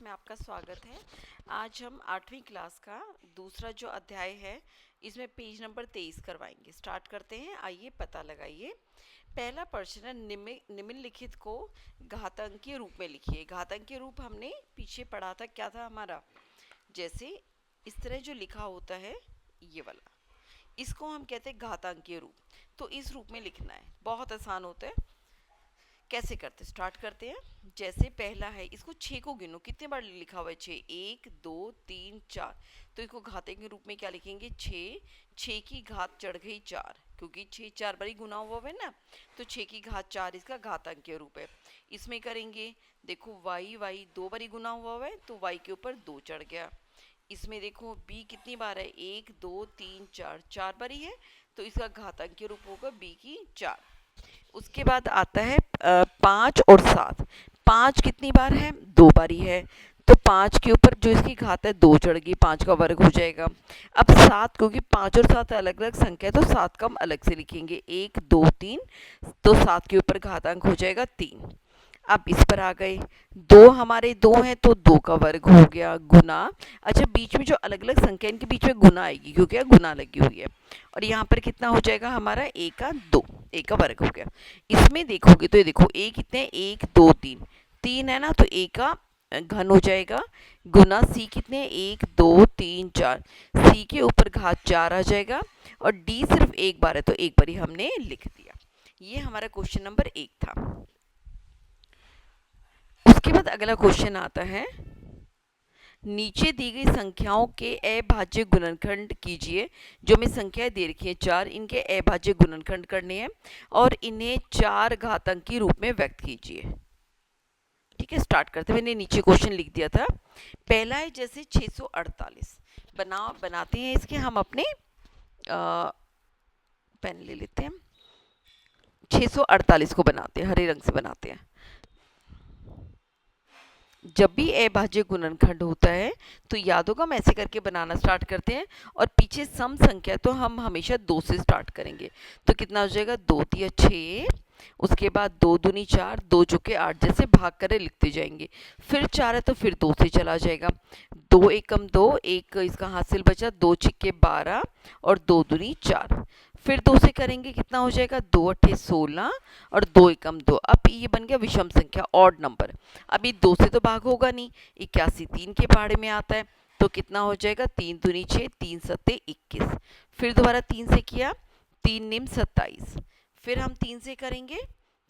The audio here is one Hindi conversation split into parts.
में आपका स्वागत है। आज हम 8वीं क्लास का दूसरा जो अध्याय है इसमें पेज नंबर 23 करवाएंगे। स्टार्ट करते हैं, आइए पता लगाइए। पहला प्रश्न है, निम्नलिखित को घातांकीय रूप में लिखिए। घातांकीय रूप हमने पीछे पढ़ा था, क्या था हमारा, जैसे इस तरह जो लिखा होता है ये वाला, इसको हम कहते हैं घातांकीय रूप। तो इस रूप में लिखना है, बहुत आसान होता है। कैसे करते, स्टार्ट करते हैं। जैसे पहला है, इसको 6 को गिनो, कितने बार लिखा हुआ है 6, 1 2 3 4। तो इसको घाते के रूप में क्या लिखेंगे, 6, 6 की घात चढ़ गई 4, क्योंकि 6 4 बारी गुना हुआ है ना, तो 6 की घात 4 इसका घातांकीय रूप है। इसमें करेंगे, देखो y 2 बारी गुना हुआ है तो y के ऊपर 2 चढ़ गया। इसमें देखो b कितनी बार है, 1 2 3 4, 4 बारी है, तो इसका घातांकीय रूप होगा b की 4। उसके बाद आता है 5 और 7। 5 कितनी बार है, 2 बारी है, तो 5 के ऊपर जो इसकी घात है 2 चढ़ गई, 5 का वर्ग हो जाएगा। अब 7, क्योंकि 5 और 7 अलग अलग संख्या है तो 7 का हम अलग से लिखेंगे, 1 2 3, तो 7 के ऊपर घातांक हो जाएगा 3। अब इस पर आ गए, दो हमारे दो हैं तो 2 का वर्ग हो गया गुना। अच्छा, बीच में जो अलग अलग संख्या इनके बीच में गुना आएगी, क्योंकि गुना लगी हुई है। और यहाँ पर कितना हो जाएगा हमारा, a का 2, a का वर्ग हो गया। इसमें देखोगे तो ये देखो a कितने, 1 2 3, 3 है ना, तो a का घन हो जाएगा गुना c कितने, 1 2 3 4, c के ऊपर घात 4 आ जाएगा। और d सिर्फ एक बार है तो एक बार ही हमने लिख दिया। ये हमारा क्वेश्चन नंबर 1 था। उसके बाद अगला क्वेश्चन आता है, नीचे दी गई संख्याओं के अभाज्य गुणनखंड कीजिए। जो हमें संख्याएं दे रखी हैं 4, इनके अभाज्य गुणनखंड करने हैं और इन्हें 4 घातांकी रूप में व्यक्त कीजिए। ठीक है, स्टार्ट करते हैं। मैंने नीचे क्वेश्चन लिख दिया था। पहला है, जैसे 648 बनाते हैं इसके हम अपने पेन ले लेते हैं। 648 को बनाते हैं, हरे रंग से बनाते हैं। जब भी अभाज्य गुणनखंड होता है तो यादों का हम ऐसे करके बनाना स्टार्ट करते हैं, और पीछे सम संख्या तो हम हमेशा 2 से स्टार्ट करेंगे। तो कितना हो जाएगा, 2 तिया 6, उसके बाद 2 दूनी 4, 2 चौके 8, जैसे भाग करे लिखते जाएंगे। फिर 4 है तो फिर 2 से चला जाएगा, 2 एकम 2, एक इसका हासिल बचा, 2 छिक्के 12 और 2 दूनी 4। फिर 2 से करेंगे, कितना हो जाएगा, 2 अट्ठे 16 और 2 एकम 2। अब ये बन गया विषम संख्या, ऑड नंबर। अभी 2 से तो भाग होगा नहीं, 81 3 के पहाड़े में आता है, तो कितना हो जाएगा, 3 दूनी 6, 3 सत्ते 21। फिर दोबारा 3 से किया, 3 निम 27। फिर हम 3 से करेंगे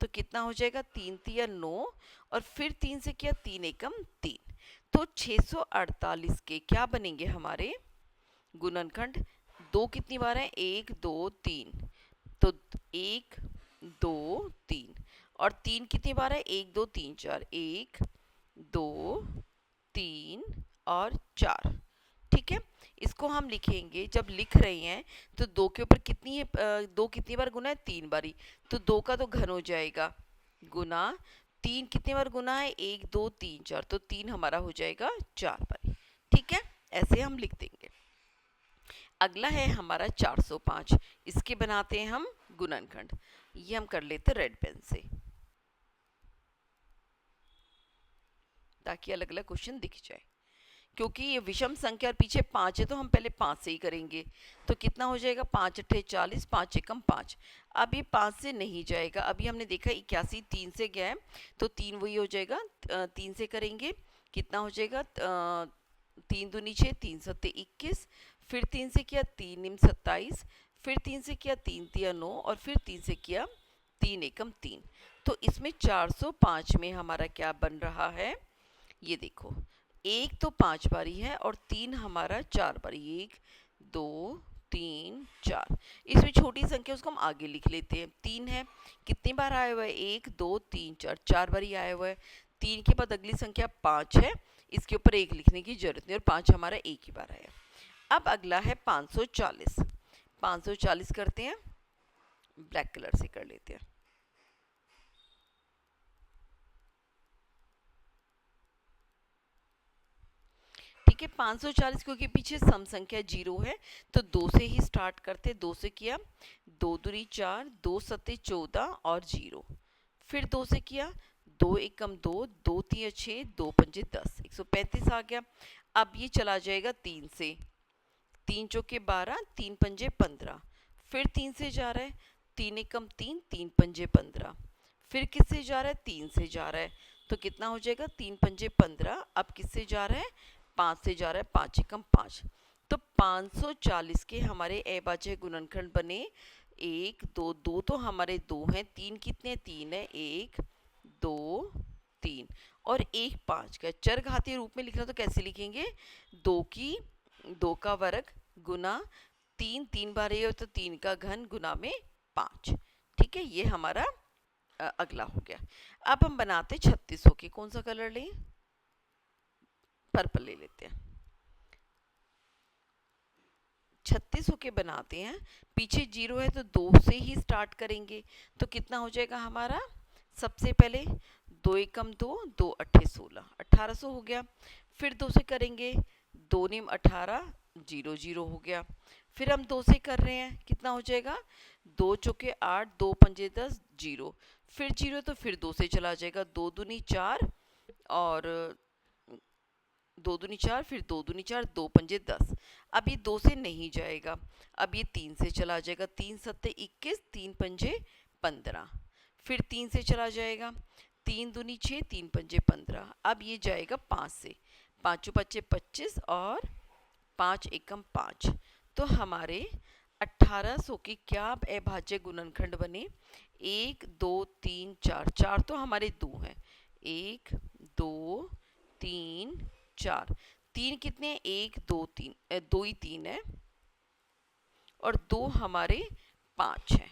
तो कितना हो जाएगा, 3 तिया 9, और फिर 3 से किया, 3 एकम 3। तो 648 के क्या बनेंगे हमारे गुणनखंड। 2 कितनी बार है, 1 2 3, तो 1 2 3, और 3 कितनी बार है, 1 2 3 4, 1 2 3 और 4। ठीक है, इसको हम लिखेंगे, जब लिख रहे हैं तो 2 के ऊपर कितनी है, 2 कितनी बार गुना है, 3 बारी, तो 2 का तो घन हो जाएगा गुना 3 कितनी बार गुना है, 1 2 3 4, तो 3 हमारा हो जाएगा 4 बारी। ठीक है, ऐसे हम लिख देंगे। अगला है हमारा 405। इसके बनाते हैं हम गुणनखंड। ये हम कर लेते रेड पेन से, ताकि अलग अलग क्वेश्चन दिख जाए। क्योंकि ये विषम संख्या और पीछे 5 है तो हम पहले 5 से ही करेंगे। तो कितना हो जाएगा, 5 अट्ठे 40, 5 एकम 5। अब ये 5 से नहीं जाएगा, अभी हमने देखा 81 3 से गया है, तो 3 वही हो जाएगा। 3 से करेंगे, कितना हो जाएगा, 3 दूनी 6, 3 सत्ते 21। फिर 3 से किया, 3 निम 27। फिर 3 से किया, 3 तिया 9, और फिर 3 से किया, 3 एकम 3। तो इसमें 405 में हमारा क्या बन रहा है, ये देखो, 1 तो 5 बारी है और 3 हमारा 4 बारी, 1 2 3 4। इसमें छोटी संख्या उसको हम आगे लिख लेते हैं। 3 है, कितनी बार आया हुआ है, 1 2 3 4, 4 बारी आया हुआ है। 3 के बाद अगली संख्या 5 है, इसके ऊपर 1 लिखने की जरूरत नहीं, और 5 हमारा एक ही बार आया। अब अगला है 540। 540 करते हैं, ब्लैक कलर से कर लेते हैं। ठीक है, 540, क्योंकि पीछे सम संख्या 0 है तो 2 से ही स्टार्ट करते। 2 से किया, 2 दूनी 4, 2 सत्ते 14 और 0। फिर 2 से किया, दो एकम दो, दो तीन छः, दो पंजे 10, 135 आ गया। अब ये चला जाएगा 3 से, 3 चौके 12, 3 पंजे 15, फिर 3 से जा रहा है, 3 एकम 3, 3 पंजे 15, फिर किससे जा रहा है, 3 से जा रहा है, तो कितना हो जाएगा, 3 पंजे 15। अब किससे जा रहा है, 5 से जा रहा है, 5 एकम 5, तो 540 के हमारे अभाज्य गुणनखंड बने। एक दो, दो तो हमारे दो हैं, तीन कितने, तीन है, एक दो तीन, और एक 5 का चरघातीय रूप में लिखना तो कैसे लिखेंगे, दो का वर्ग गुना तीन, तीन बार ये हो तो 3 का घन गुना में 5। ठीक है, ये हमारा अगला हो गया। अब हम बनाते 3600 के, कौन सा कलर लें, पर्पल ले लेते हैं। 3600 के बनाते हैं, पीछे 0 है तो 2 से ही स्टार्ट करेंगे, तो कितना हो जाएगा हमारा, सबसे पहले 2 एकम 2, 2 अट्ठे 16, 1800 हो गया। फिर 2 से करेंगे, 2 निम 18, 0 0 हो गया। फिर हम 2 से कर रहे हैं, कितना हो जाएगा, 2 चौके 8, 2 पंजे 10, 0, फिर 0 तो फिर 2 से चला जाएगा, 2 दूनी 4, और 2 दूनी 4, फिर 2 दूनी 4, 2 पंजे 10। अब ये 2 से नहीं जाएगा, अब ये 3 से चला जाएगा, 3 सत्ते 21, 3 पंजे 15, फिर 3 से चला जाएगा, 3 दूनी 6, 3 पंजे 15। अब ये जाएगा 5 से, 5 पच्चे 25, और 5 एकम 5, तो हमारे 1800 के क्या अभाज्य गुणनखंड बने, 1 2 3 4, 4 तो हमारे 2 हैं, 1 2 3 4, 3 कितने, 1 2 3, 2 ही 3 है, और 2 हमारे 5 हैं,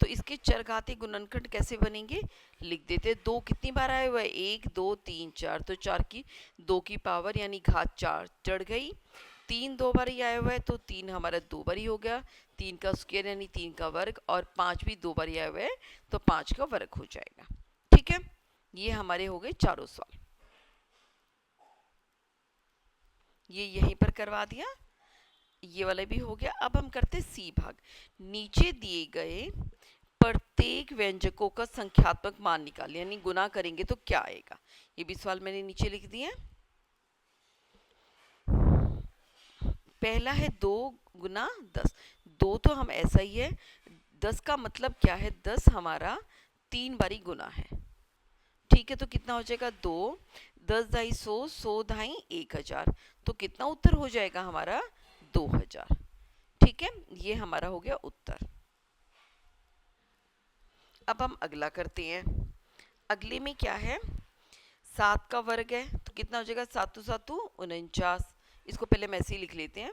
तो इसके चरघातीय गुणनखंड कैसे बनेंगे, लिख देते। 2 कितनी बार आया हुआ है, 1 2 3 4, तो 4 की 2 की पावर यानी घात 4 चढ़ गई। 3 2 बार ही आया हुआ है, तो 3 हमारा 2 बार ही हो गया, 3 का स्क्वायर यानी 3 का वर्ग, और 5 भी 2 बार ही आया हुआ है, तो 5 का वर्ग हो जाएगा। ठीक है, ये हमारे हो गए चारों सवाल, ये यहीं पर करवा दिया, ये वाला भी हो गया। अब हम करते सी भाग, नीचे दिए गए प्रत्येक व्यंजकों का संख्यात्मक मान निकालें, यानी गुना करेंगे तो क्या आएगा, ये भी सवाल मैंने नीचे लिख दिया। पहला है 2 गुना 10, 2 तो हम ऐसा ही है, 10 का मतलब क्या है, 10 हमारा 3 बारी गुना है। ठीक है, तो कितना हो जाएगा, 2 10 दाई 100, 100 दाई 1000, तो कितना उत्तर हो जाएगा हमारा, 2000। ठीक है, ये हमारा हो गया उत्तर। अब हम अगला करते हैं, अगले में क्या है, 7 का वर्ग है, तो कितना हो जाएगा, 7 7 49, इसको पहले हम ऐसे ही लिख लेते हैं,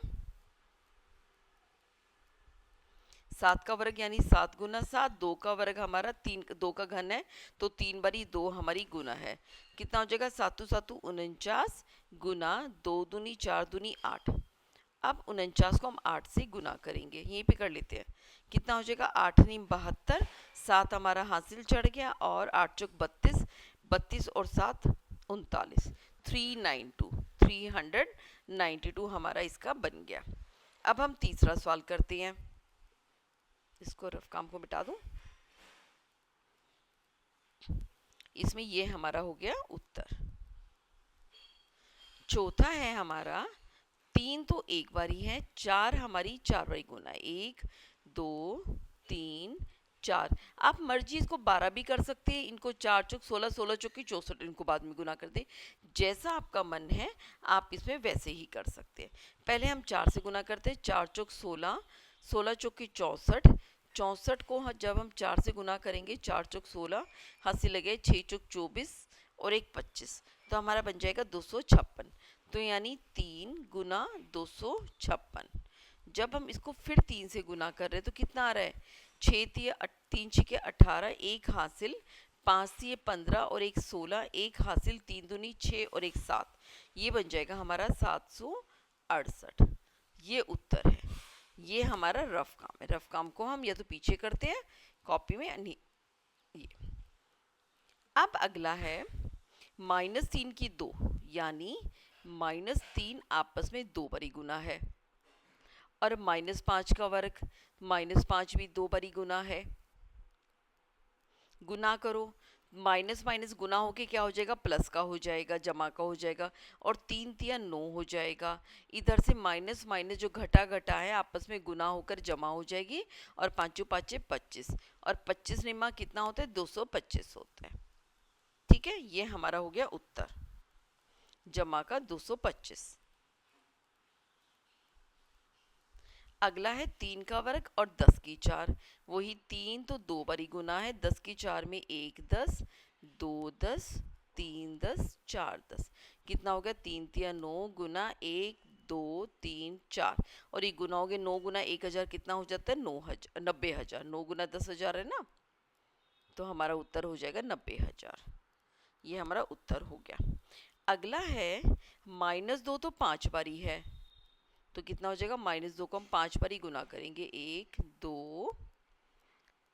7 का वर्ग यानी 7 गुना 7, 2 का वर्ग हमारा 3, 2 का घन है, तो 3 बारी 2 हमारी गुना है, कितना हो जाएगा, 7 7 49 गुना 2 दूनी 4 दूनी 8। अब 49 को हम 8 से गुना करेंगे, यहीं पे कर लेते हैं, कितना हो जाएगा, 8 नीम 72, 7 हमारा हासिल चढ़ गया, और 8 चौक 32, 32 और 7 39, 392, 392 हमारा इसका बन गया। अब हम तीसरा सवाल करते हैं, इसको रफ काम को मिटा दूं, इसमें ये हमारा हो गया उत्तर। चौथा है हमारा, 3 तो एक बारी है, 4 हमारी 4 बारी गुना है, 1 2 3 4, आप मर्जी इसको 12 भी कर सकते हैं, इनको 4 चौक 16, 16 चौकी 64, इनको बाद में गुना कर दे, जैसा आपका मन है आप इसमें वैसे ही कर सकते हैं। पहले हम 4 से गुना करते हैं, 4 चौक 16, 16 चौकी 64, 64 को जब हम 4 से गुना करेंगे, 4 चौक 16, हंसी लगे 6 चौक 24 और 1 25, तो हमारा बन जाएगा 256, तो यानी 3 गुना 256। जब हम इसको फिर 3 से गुना कर रहे हैं तो कितना आ रहा है, 6 3 6 18, एक हासिल, 5 से 15 और एक 16, एक हासिल, 3 दूनी 6 और एक 7, ये बन जाएगा हमारा 768। ये उत्तर है, ये हमारा रफ काम है। रफ काम को हम या तो पीछे करते हैं कॉपी में, ये। अब अगला है -3 की 2, यानी -3 आपस में 2 बारी गुना है, और -5 का वर्ग, -5 भी 2 बारी गुना है, गुना करो माइनस माइनस गुना होके क्या हो जाएगा, प्लस का हो जाएगा, जमा का हो जाएगा, और 3 3 9 हो जाएगा। इधर से माइनस माइनस जो घटा घटा है आपस में गुना होकर जमा हो जाएगी, और 5 5 25, और 25 निमा कितना होता है, 225 होता है। ठीक है, ये हमारा हो गया उत्तर, जमा का 225। अगला है 3 का वर्ग और 10 की 4। वही 3 तो 2 बारी गुना है, 10 की 4 में 1 10, 2 10, 3 10, 4 10, कितना हो गया, 3 3 9 गुना 1 2 3 4, और ये गुना हो गया 9 गुना 1000 कितना हो जाता है, 9,000 90,000, 9 गुना 10,000 है ना, तो हमारा उत्तर हो जाएगा 90,000। ये हमारा उत्तर हो गया। अगला है -2 तो 5 बारी है, तो कितना हो जाएगा, -2 को हम 5 बारी गुना करेंगे, 1 2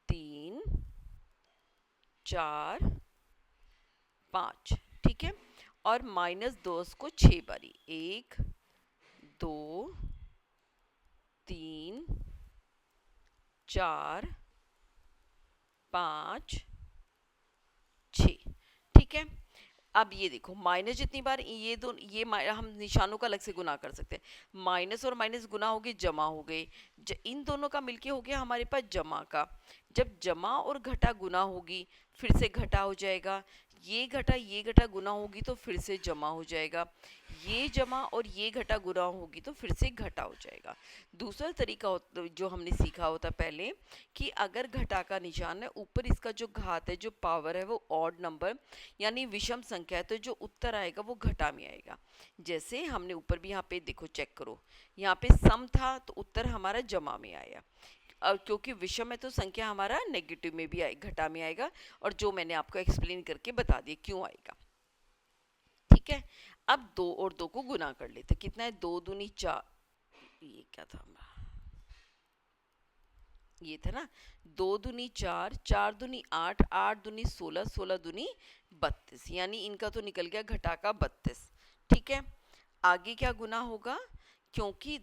3 4 5, ठीक है। और -10 को 6 बारी, 1 2 3 4 5 6, ठीक है। अब ये देखो, माइनस जितनी बार ये दो ये हम निशानों का अलग से गुना कर सकते हैं। माइनस और माइनस गुना हो गए, जमा हो गए, इन दोनों का मिलके हो गया हमारे पास जमा का। जब जमा और घटा गुना होगी फिर से घटा हो जाएगा, ये घटा गुना होगी तो फिर से जमा हो जाएगा, ये जमा और ये घटा गुना होगी तो फिर से घटा हो जाएगा। दूसरा तरीका जो हमने सीखा होता पहले, कि अगर घटा का निशान है, ऊपर इसका जो घात है, जो पावर है, वो ऑड नंबर यानी विषम संख्या है, तो जो उत्तर आएगा वो घटा में आएगा। जैसे हमने ऊपर भी यहाँ पे देखो, चेक करो, यहाँ पे सम था तो उत्तर हमारा जमा में आया, और क्योंकि विषम है तो संख्या हमारा नेगेटिव में भी आए, घटा में आएगा, और जो मैंने आपको एक्सप्लेन करके बता दिया क्यों आएगा। ठीक है, अब 2 और 2 को गुना कर लेते, कितना है, 2 दूनी 4, ये क्या था हमारा, ये था ना, 2 दूनी 4, 4 दूनी 8, 8 दूनी 16, 16 दूनी 32, यानी इनका तो निकल गया घटा का 32। ठीक है, आगे क्या गुना होगा, क्योंकि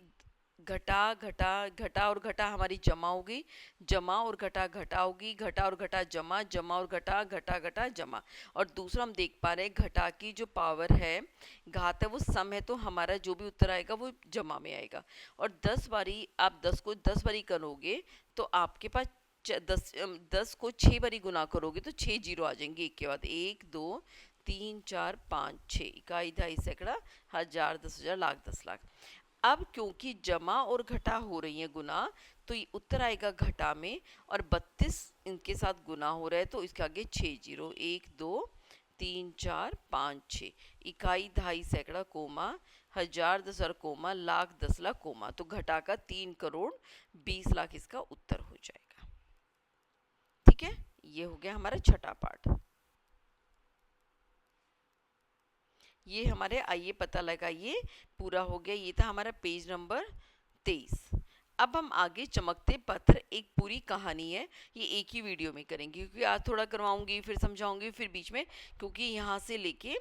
घटा घटा घटा और घटा हमारी जमा होगी, जमा और घटा घटा होगी, घटा और घटा जमा, जमा और घटा घटा घटा जमा। और दूसरा हम देख पा रहे हैं घटा की जो पावर है, घात है, वो सम है, तो हमारा जो भी उत्तर आएगा वो जमा में आएगा। और 10 बारी आप 10 को 10 बारी करोगे तो आपके पास 10 को 6 बारी गुना करोगे तो 6 जीरो आ जाएंगे एक के बाद, 1 2 3 4 5 6, इकाई दहाई सैकड़ा हजार 10,000 लाख 10 लाख। अब क्योंकि जमा और घटा हो रही है गुना, तो ये उत्तर आएगा घटा में, और 32 इनके साथ गुना हो रहा है तो इसके आगे 6 जीरो, 1 2 3 4 5 6, इकाई दहाई सैकड़ा कोमा हजार 10,000 कोमा लाख 10 लाख कोमा, तो घटा का 3 करोड़ 20 लाख इसका उत्तर हो जाएगा। ठीक है, ये हो गया हमारा छठा पार्ट। ये हमारे आइए पता लगाइए पूरा हो गया, ये था हमारा पेज नंबर 23। अब हम आगे चमकते पत्थर, एक पूरी कहानी है, ये एक ही वीडियो में करेंगे, क्योंकि आज थोड़ा करवाऊंगी फिर समझाऊंगी फिर बीच में, क्योंकि यहाँ से लेके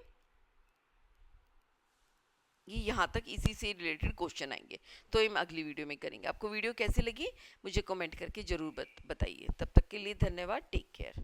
ये यहाँ तक इसी से रिलेटेड क्वेश्चन आएंगे, तो हम अगली वीडियो में करेंगे। आपको वीडियो कैसी लगी मुझे कमेंट करके ज़रूर बताइए। तब तक के लिए धन्यवाद, टेक केयर।